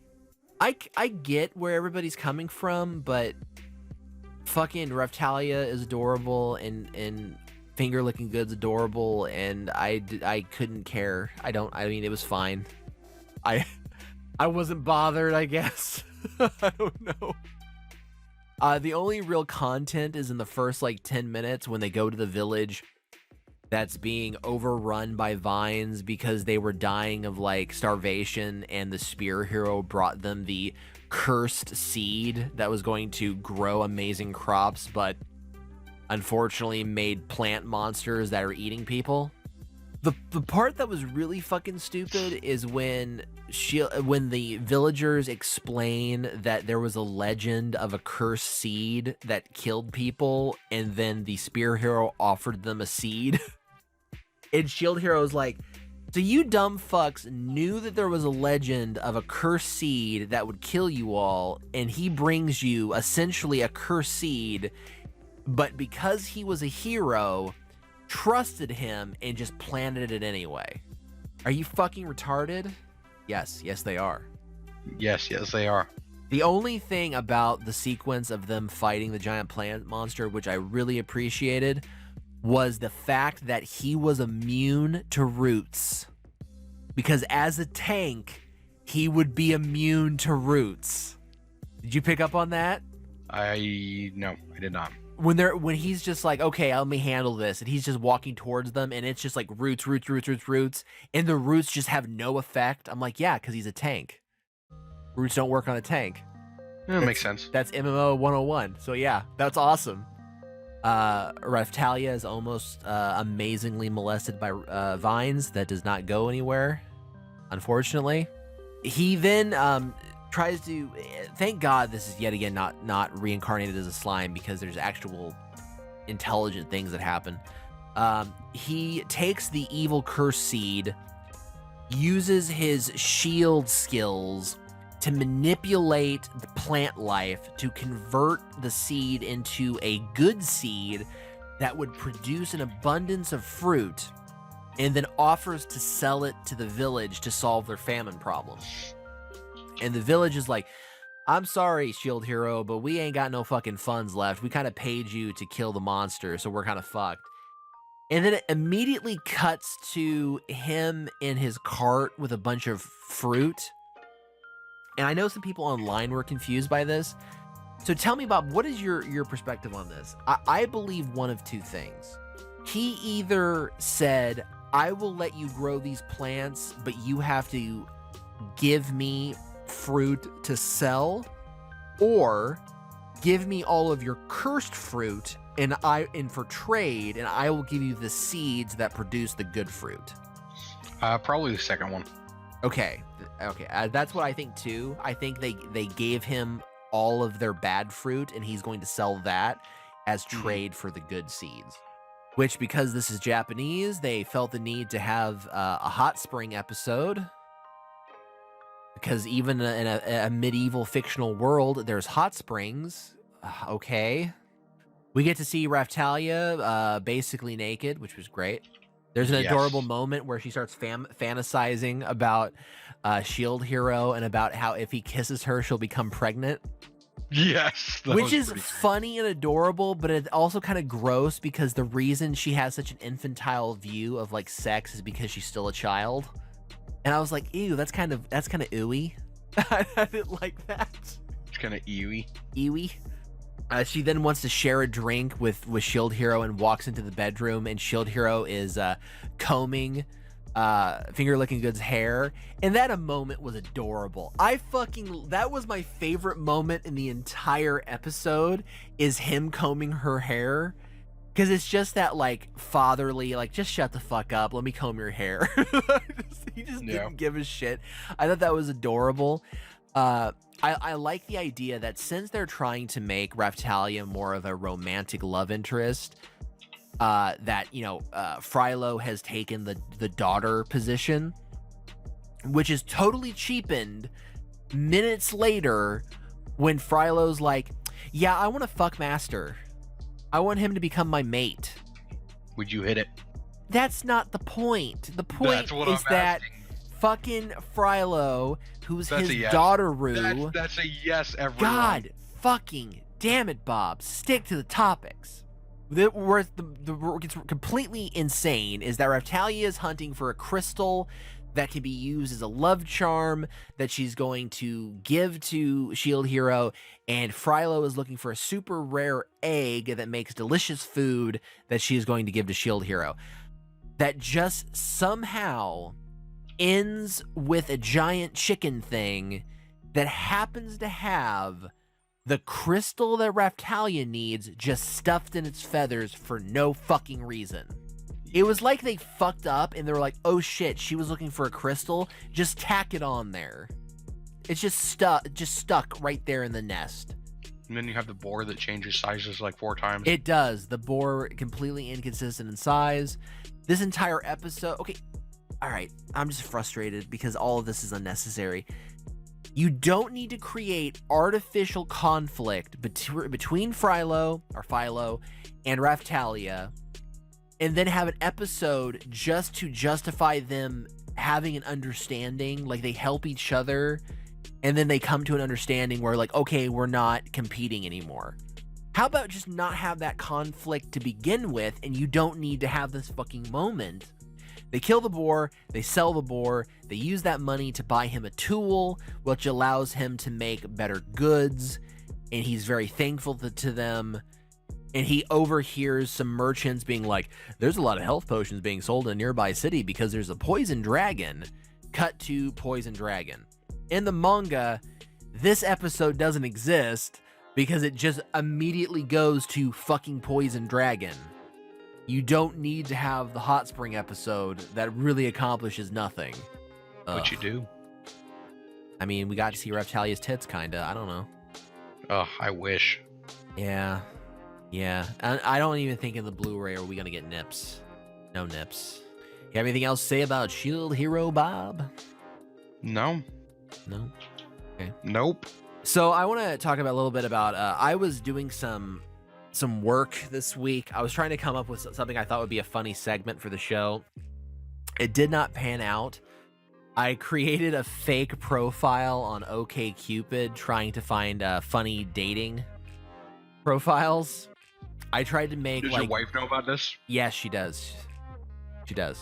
I get where everybody's coming from, but fucking Raftalia is adorable and Finger Licking Good's adorable, and I couldn't care. I mean, it was fine. I wasn't bothered, I guess. I don't know. The only real content is in the first like 10 minutes when they go to the village that's being overrun by vines because they were dying of like starvation, and the spear hero brought them the cursed seed that was going to grow amazing crops, but unfortunately made plant monsters that are eating people. The part that was really fucking stupid is when the villagers explain that there was a legend of a cursed seed that killed people, and then the spear hero offered them a seed. And Shield Hero's like, so you dumb fucks knew that there was a legend of a cursed seed that would kill you all, and he brings you essentially a cursed seed, but because he was a hero, trusted him and just planted it anyway. Are you fucking retarded? Yes, they are. Yes, they are. The only thing about the sequence of them fighting the giant plant monster, which I really appreciated, was the fact that he was immune to roots. Because as a tank, he would be immune to roots. Did you pick up on that? No, I did not. When he's just like, okay, let me handle this, and he's just walking towards them, and it's just like roots, and the roots just have no effect. I'm like, yeah, because he's a tank. Roots don't work on a tank. That makes sense. That's MMO 101. So yeah, that's awesome. Raftalia is almost amazingly molested by vines that does not go anywhere, unfortunately. He then tries to, thank God this is yet again not reincarnated as a slime, because there's actual intelligent things that happen. He takes the evil curse seed, uses his shield skills to manipulate the plant life to convert the seed into a good seed that would produce an abundance of fruit, and then offers to sell it to the village to solve their famine problem. And the village is like, I'm sorry, Shield Hero, but we ain't got no fucking funds left. We kind of paid you to kill the monster, so we're kind of fucked. And then it immediately cuts to him in his cart with a bunch of fruit. And I know some people online were confused by this. So tell me, Bob, what is your perspective on this? I believe one of two things. He either said, I will let you grow these plants, but you have to give me fruit to sell, or give me all of your cursed fruit and for trade, and I will give you the seeds that produce the good fruit. Probably the second one. Okay, that's what I think too. I think they gave him all of their bad fruit, and he's going to sell that as trade for the good seeds. Which, because this is Japanese, they felt the need to have a hot spring episode. Because even in a medieval fictional world, there's hot springs. Okay. We get to see Raftalia basically naked, which was great. There's an adorable moment where she starts fantasizing about Shield Hero and about how if he kisses her, she'll become pregnant. Yes. Which is funny and adorable, but it's also kind of gross because the reason she has such an infantile view of like sex is because she's still a child. And I was like, ew, that's kind of ooey. I didn't like that. It's kind of ewy. Ewy. She then wants to share a drink with Shield Hero and walks into the bedroom, and Shield Hero is combing Finger Licking Good's hair, and that moment was adorable. That was my favorite moment in the entire episode, is him combing her hair, because it's just that like fatherly, like, just shut the fuck up, let me comb your hair. He just didn't give a shit. I thought that was adorable. I like the idea that since they're trying to make Raftalia more of a romantic love interest, that, Phrylo has taken the daughter position, which is totally cheapened minutes later when Phrylo's like, yeah, I want to fuck Master. I want him to become my mate. Would you hit it? That's not the point. The point is that fucking Phrylo, who's his daughter Rue. That's a yes, everyone. God fucking damn it, Bob. Stick to the topics. Where it gets completely insane is that Raphtalia is hunting for a crystal that can be used as a love charm that she's going to give to Shield Hero, and Phrylo is looking for a super rare egg that makes delicious food that she is going to give to Shield Hero. That just somehow ends with a giant chicken thing that happens to have the crystal that Raphtalia needs just stuffed in its feathers for no fucking reason. It was like they fucked up and they were like, oh shit, she was looking for a crystal, just tack it on there. It's just stuck right there in the nest. And then you have the boar that changes sizes like 4 times. It does. The boar, completely inconsistent in size. This entire episode, okay, all right, I'm just frustrated because all of this is unnecessary. You don't need to create artificial conflict between Phrylo and Raphtalia, and then have an episode just to justify them having an understanding, like they help each other, and then they come to an understanding where like, okay, we're not competing anymore. How about just not have that conflict to begin with, and you don't need to have this fucking moment? They kill the boar, they sell the boar, they use that money to buy him a tool, which allows him to make better goods, and he's very thankful to them. And he overhears some merchants being like, there's a lot of health potions being sold in a nearby city because there's a poison dragon. Cut to poison dragon. In the manga, this episode doesn't exist because it just immediately goes to fucking poison dragon. You don't need to have the hot spring episode that really accomplishes nothing. What you do? I mean, we got to see Raphtalia's tits, kinda. I don't know. Oh, I wish. Yeah. Yeah. And I don't even think in the Blu-ray are we gonna get nips. No nips. You have anything else to say about Shield Hero, Bob? No. No? Okay. Nope. So I want to talk about a little bit about, I was doing some work this week. I was trying to come up with something I thought would be a funny segment for the show. It did not pan out. I created a fake profile on OkCupid trying to find funny dating profiles. I tried to make Does your wife know about this? Yes, she does. She does.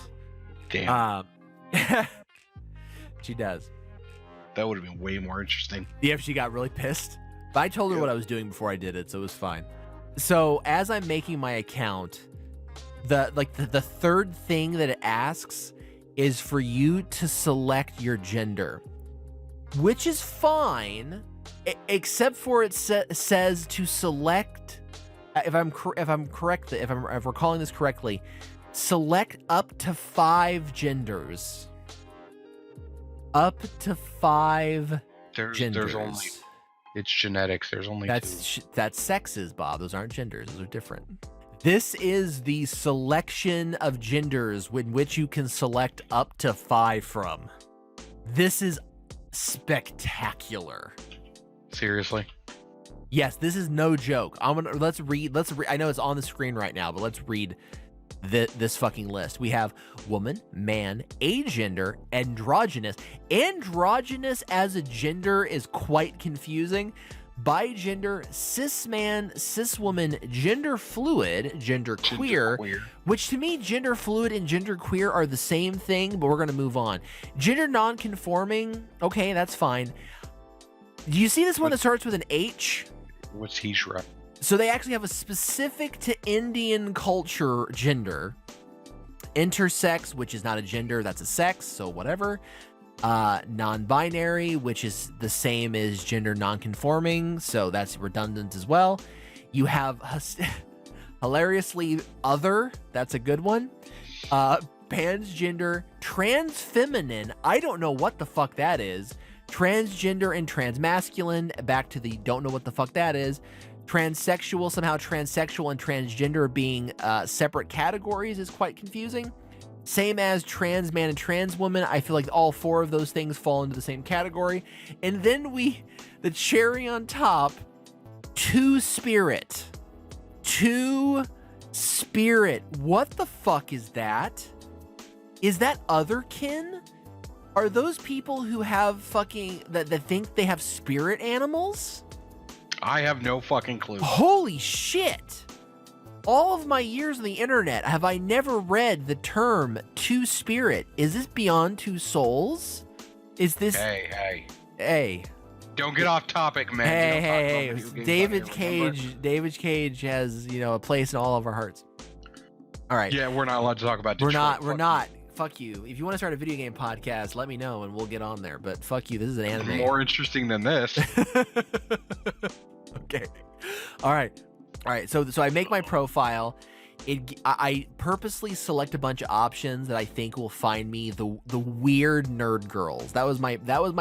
Damn. She does. That would have been way more interesting. Yeah, she got really pissed. But I told her what I was doing before I did it, so it was fine. So as I'm making my account, the third thing that it asks is for you to select your gender, which is fine, except for it says to select. If I'm recalling this correctly, select up to 5 genders. Up to 5 genders. There's only. It's genetics. There's only 2. That's sexes, Bob. Those aren't genders. Those are different. This is the selection of genders in which you can select up to 5 from. This is spectacular. Seriously? Yes, this is no joke. Let's read. I know it's on the screen right now, but let's read this fucking list. We have woman, man, agender, androgynous. Androgynous as a gender is quite confusing. Bigender, cis man, cis woman, gender fluid, gender queer, which to me, gender fluid and gender queer are the same thing, but we're going to move on. Gender non-conforming, okay, that's fine. Do you see this one that starts with an H? What's Hijra? So they actually have a specific to Indian culture gender. Intersex, which is not a gender, that's a sex, so whatever. Non-binary, which is the same as gender non-conforming, so that's redundant as well. You have hilariously other, that's a good one. Pansgender, transfeminine, I don't know what the fuck that is. Transgender and transmasculine, back to the don't know what the fuck that is. Transsexual, somehow transsexual and transgender being separate categories is quite confusing. Same as trans man and trans woman. I feel like all four of those things fall into the same category. And then the cherry on top, two-spirit. Two-spirit. What the fuck is that? Is that otherkin? Are those people who have fucking, that think they have spirit animals? I have no fucking clue. Holy shit. All of my years on the internet, have I never read the term two-spirit? Is this beyond two souls? Is this... Hey. Don't get off topic, man. Hey. David Cage has, a place in all of our hearts. All right. Yeah, we're not allowed to talk about Detroit. We're not. Fuck you. If you want to start a video game podcast, let me know and we'll get on there. But fuck you. This is an anime. More interesting than this. Okay. All right. So I make my profile. I purposely select a bunch of options that I think will find me the weird nerd girls. That was my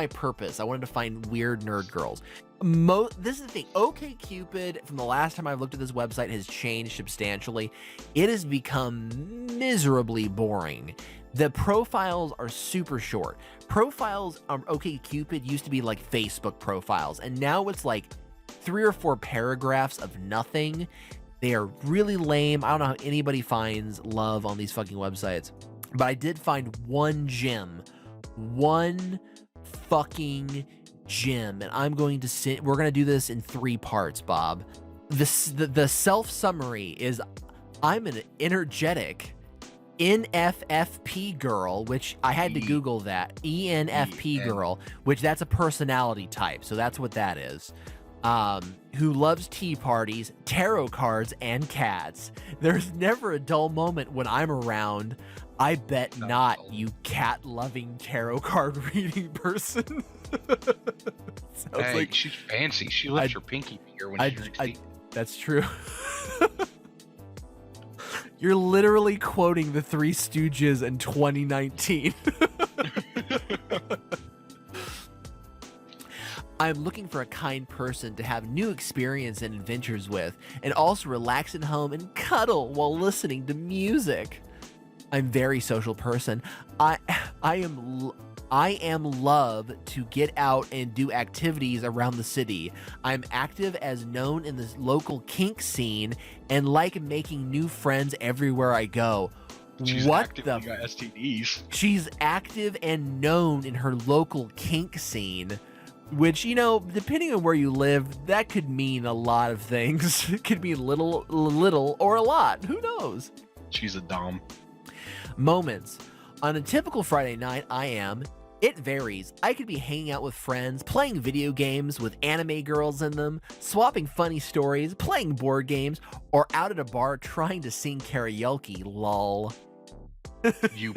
purpose. I wanted to find weird nerd girls. This is the thing. OkCupid, from the last time I've looked at this website, has changed substantially. It has become miserably boring. The profiles are super short. Profiles on OkCupid used to be like Facebook profiles, and now it's like 3 or 4 paragraphs of nothing. They are really lame. I don't know how anybody finds love on these fucking websites. But I did find one gem. One fucking gem. And I'm going to we're going to do this in 3 parts, Bob. The self-summary is, I'm an energetic NFFP girl, which I had to Google that. ENFP girl, which that's a personality type. So that's what that is. Who loves tea parties, tarot cards, and cats. There's never a dull moment when I'm around. I bet not, you cat-loving tarot card reading person. Hey, she's fancy. She lifts her pinky finger when she drinks tea. That's true. You're literally quoting the Three Stooges in 2019. I'm looking for a kind person to have new experience and adventures with, and also relax at home and cuddle while listening to music. I'm a very social person. I am love to get out and do activities around the city. I'm active as known in the local kink scene and like making new friends everywhere I go. She's what active, the? you got STDs. She's active and known in her local kink scene. Which, depending on where you live, that could mean a lot of things. It could mean little, or a lot. Who knows? She's a dom. Moments. On a typical Friday night, it varies. I could be hanging out with friends, playing video games with anime girls in them, swapping funny stories, playing board games, or out at a bar trying to sing karaoke, lol. You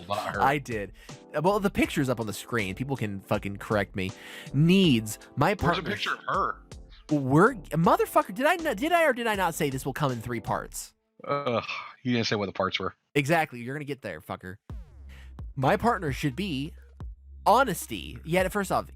not her. I did. Well, the picture's up on the screen. People can fucking correct me. Needs. My partner. Where's a picture of her? Motherfucker, did I or did I not say this will come in 3 parts? You didn't say what the parts were. Exactly. You're going to get there, fucker. My partner should be honesty. Yeah, first off,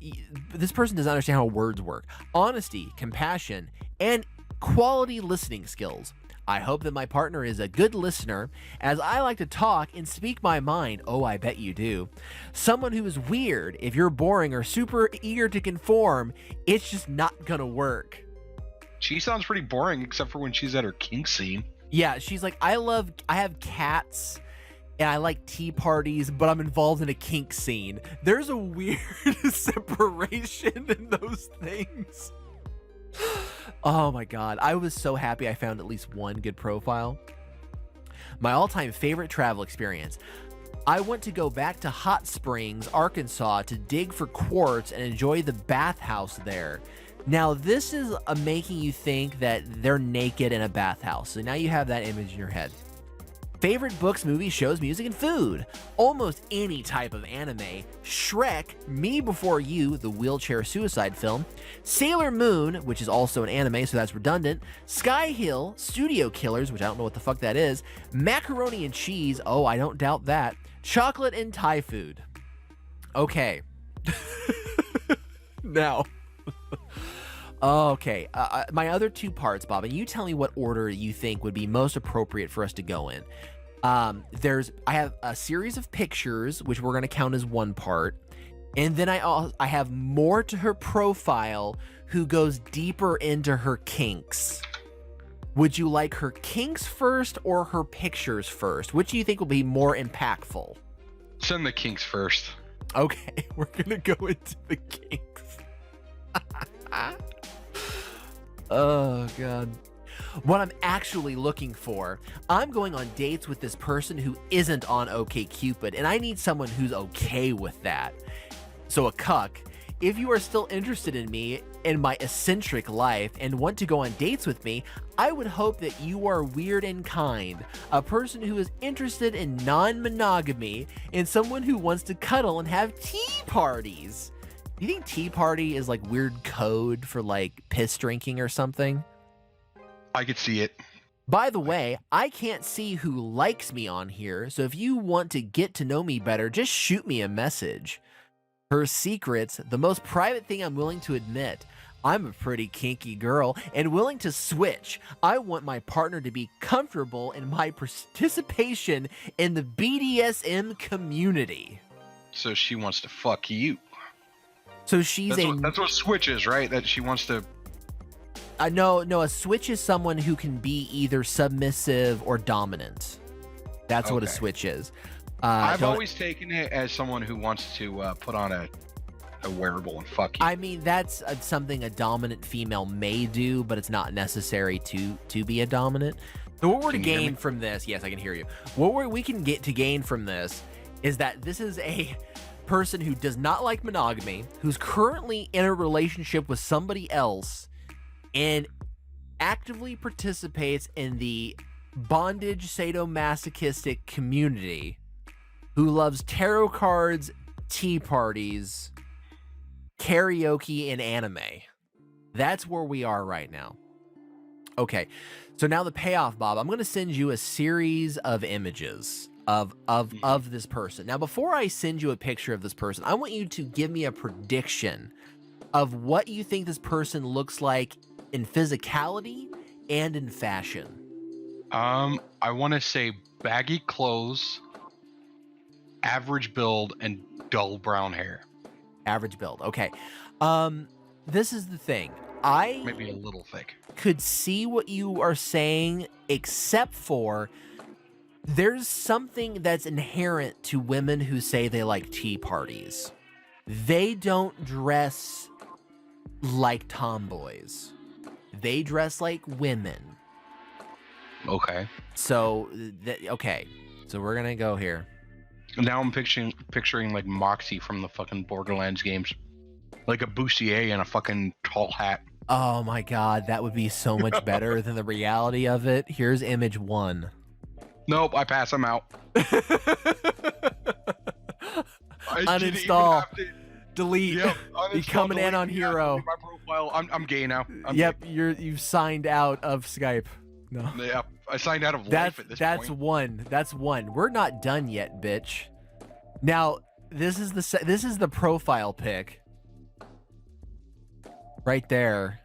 this person doesn't understand how words work. Honesty, compassion, and quality listening skills. I hope that my partner is a good listener, as I like to talk and speak my mind. Oh, I bet you do. Someone who is weird. If you're boring or super eager to conform, it's just not gonna work. She sounds pretty boring, except for when she's at her kink scene. Yeah, she's like, I have cats, and I like tea parties, but I'm involved in a kink scene. There's a weird separation in those things. Oh my god, I was so happy I found at least one good profile. My all-time favorite travel experience. I want to go back to Hot Springs, Arkansas to dig for quartz and enjoy the bathhouse there. Now this is making you think that they're naked in a bathhouse, so now you have that image in your head. Favorite books, movies, shows, music, and food. Almost any type of anime. Shrek, Me Before You, the wheelchair suicide film. Sailor Moon, which is also an anime, so that's redundant. Sky Hill, Studio Killers, which I don't know what the fuck that is. Macaroni and cheese, oh, I don't doubt that. Chocolate and Thai food. Okay. Now, Oh, okay. My other two parts, Bob, and you tell me what order you think would be most appropriate for us to go in. I have a series of pictures, which we're going to count as one part. And then I have more to her profile who goes deeper into her kinks. Would you like her kinks first or her pictures first? Which do you think will be more impactful? Send the kinks first. Okay, we're going to go into the kinks. Oh, God. What I'm actually looking for, I'm going on dates with this person who isn't on OkCupid, and I need someone who's okay with that. So a cuck, if you are still interested in me and my eccentric life and want to go on dates with me, I would hope that you are weird and kind, a person who is interested in non-monogamy, and someone who wants to cuddle and have tea parties. Do you think tea party is like weird code for like piss drinking or something? I could see it. By the way, I can't see who likes me on here, so if you want to get to know me better, just shoot me a message. Her secrets, the most private thing I'm willing to admit. I'm a pretty kinky girl and willing to switch. I want my partner to be comfortable in my participation in the BDSM community. So she wants to fuck you. So she's that's what switch is, right? That she wants to... No, a switch is someone who can be either submissive or dominant. That's what a switch is. I've always taken it as someone who wants to put on a wearable and fuck you. I mean, that's something a dominant female may do, but it's not necessary to be a dominant. So what we're to gain from this, yes, I can hear you. What we can get to gain from this is that this is a person who does not like monogamy, who's currently in a relationship with somebody else, and actively participates in the bondage sadomasochistic community, who loves tarot cards, tea parties, karaoke, and anime. That's where we are right now. Okay, so now the payoff, Bob. I'm going to send you a series of images of this person. Now, before I send you a picture of this person, I want you to give me a prediction of what you think this person looks like in physicality and in fashion. I want to say baggy clothes, average build, and dull brown hair. Average build. Okay. This is the thing. Maybe a little thick. Could see what you are saying, except for there's something that's inherent to women who say they like tea parties. They don't dress like tomboys. They dress like women. Okay. So, okay. So we're going to go here. Now I'm picturing like Moxie from the fucking Borderlands games. Like a bustier and a fucking tall hat. Oh my god, that would be so much better than the reality of it. Here's image 1. Nope, I pass. I'm out. Uninstall. Delete. Yep, Become an anon hero. My profile. I'm gay now. Yep, you've signed out of Skype. No. Yep, I signed out of life at this point. That's one. We're not done yet, bitch. Now, this is the profile pic. Right there.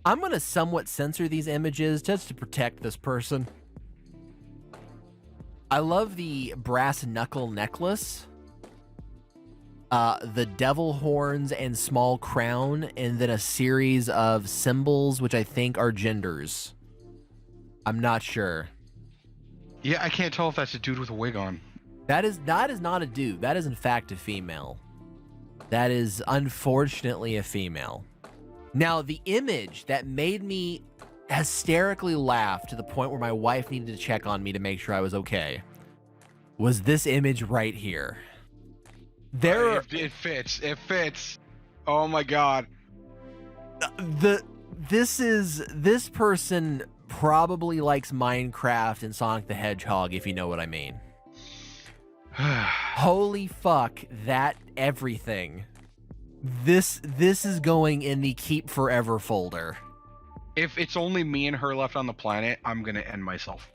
I'm going to somewhat censor these images just to protect this person. I love the brass knuckle necklace. The devil horns and small crown, and then a series of symbols, which I think are genders. I'm not sure. Yeah, I can't tell if that's a dude with a wig on. That is not a dude. That is in fact a female. That is unfortunately a female. Now, the image that made me hysterically laugh to the point where my wife needed to check on me to make sure I was okay was this image right here. It fits. It fits. Oh my god. This person probably likes Minecraft and Sonic the Hedgehog, if you know what I mean. Holy fuck, that everything. This is going in the keep forever folder. If it's only me and her left on the planet, I'm gonna end myself.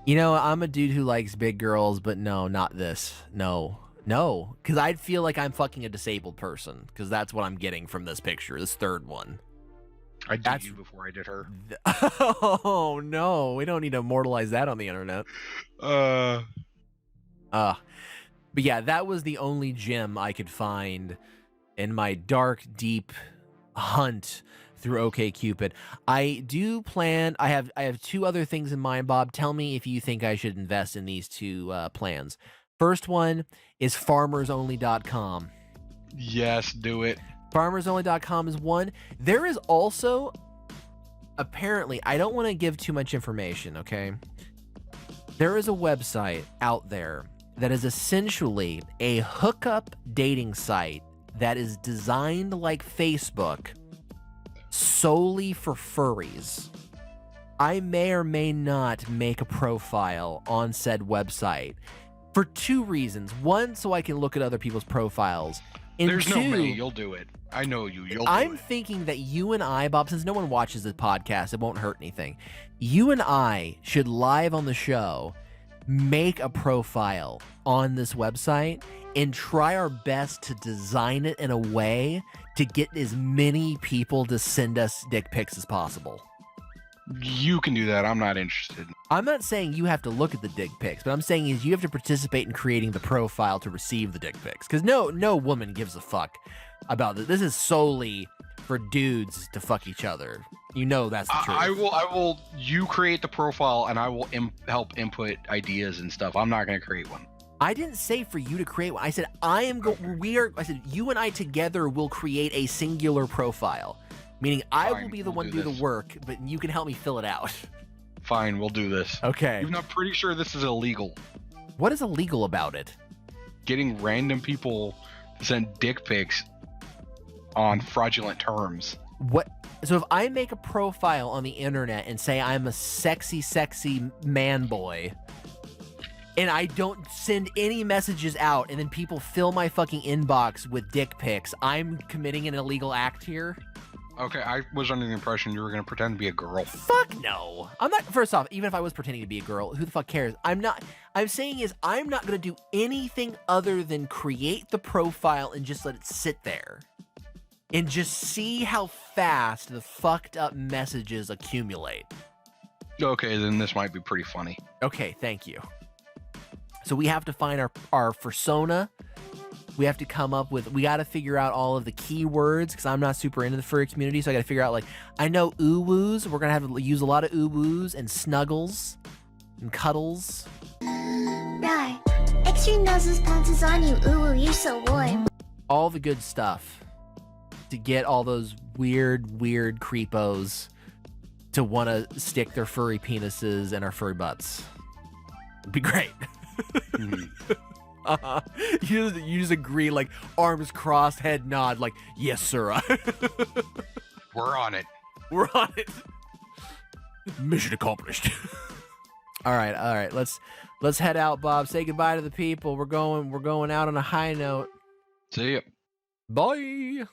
You know, I'm a dude who likes big girls, but no, not this. No. No, because I'd feel like I'm fucking a disabled person, because that's what I'm getting from this picture, this third one. I did you before I did her. Oh, no. We don't need to immortalize that on the internet. But yeah, that was the only gem I could find in my dark, deep hunt through OkCupid. I do plan. I have two other things in mind, Bob. Tell me if you think I should invest in these two plans. First one is farmersonly.com. Yes, do it. Farmersonly.com is one. There is also, apparently, I don't want to give too much information, okay? There is a website out there that is essentially a hookup dating site that is designed like Facebook solely for furries. I may or may not make a profile on said website for two reasons. One, so I can look at other people's profiles. And There's two, no way you'll do it. I know you. You'll do I'm it. thinking that you and I, Bob, since no one watches this podcast, it won't hurt anything. You and I should live on the show make a profile on this website and try our best to design it in a way to get as many people to send us dick pics as possible. You can do that. I'm not interested. I'm not saying you have to look at the dick pics, but I'm saying is you have to participate in creating the profile to receive the dick pics. Because no woman gives a fuck about this. This is solely for dudes to fuck each other. You know that's the truth. I will. You create the profile, and I will help input ideas and stuff. I'm not going to create one. I didn't say for you to create one. I said I said you and I together will create a singular profile. Meaning I will be the one to do the work, but you can help me fill it out. Fine, we'll do this. Okay. Even though I'm pretty sure this is illegal. What is illegal about it? Getting random people to send dick pics on fraudulent terms. What? So if I make a profile on the internet and say I'm a sexy man boy, and I don't send any messages out, and then people fill my fucking inbox with dick pics, I'm committing an illegal act here? Okay, I was under the impression you were going to pretend to be a girl. Fuck no. I'm not. First off, even if I was pretending to be a girl, who the fuck cares? I'm not. I'm saying is I'm not going to do anything other than create the profile and just let it sit there. And just see how fast the fucked up messages accumulate. Okay, then this might be pretty funny. Okay, thank you. So we have to find our persona. We have to come up with, we got to figure out all of the keywords because I'm not super into the furry community. So I got to figure out, like, I know ooh-woos. We're going to have to use a lot of ooh-woos and snuggles and cuddles. Right. Extreme noses pounces on you. Ooh, you're so warm. All the good stuff to get all those weird creepos to want to stick their furry penises in our furry butts. It'd be great. You just agree, like, arms crossed, head nod, like, yes, sir. We're on it. We're on it. Mission accomplished. All right. Let's head out, Bob. Say goodbye to the people. We're going out on a high note. See ya. Bye.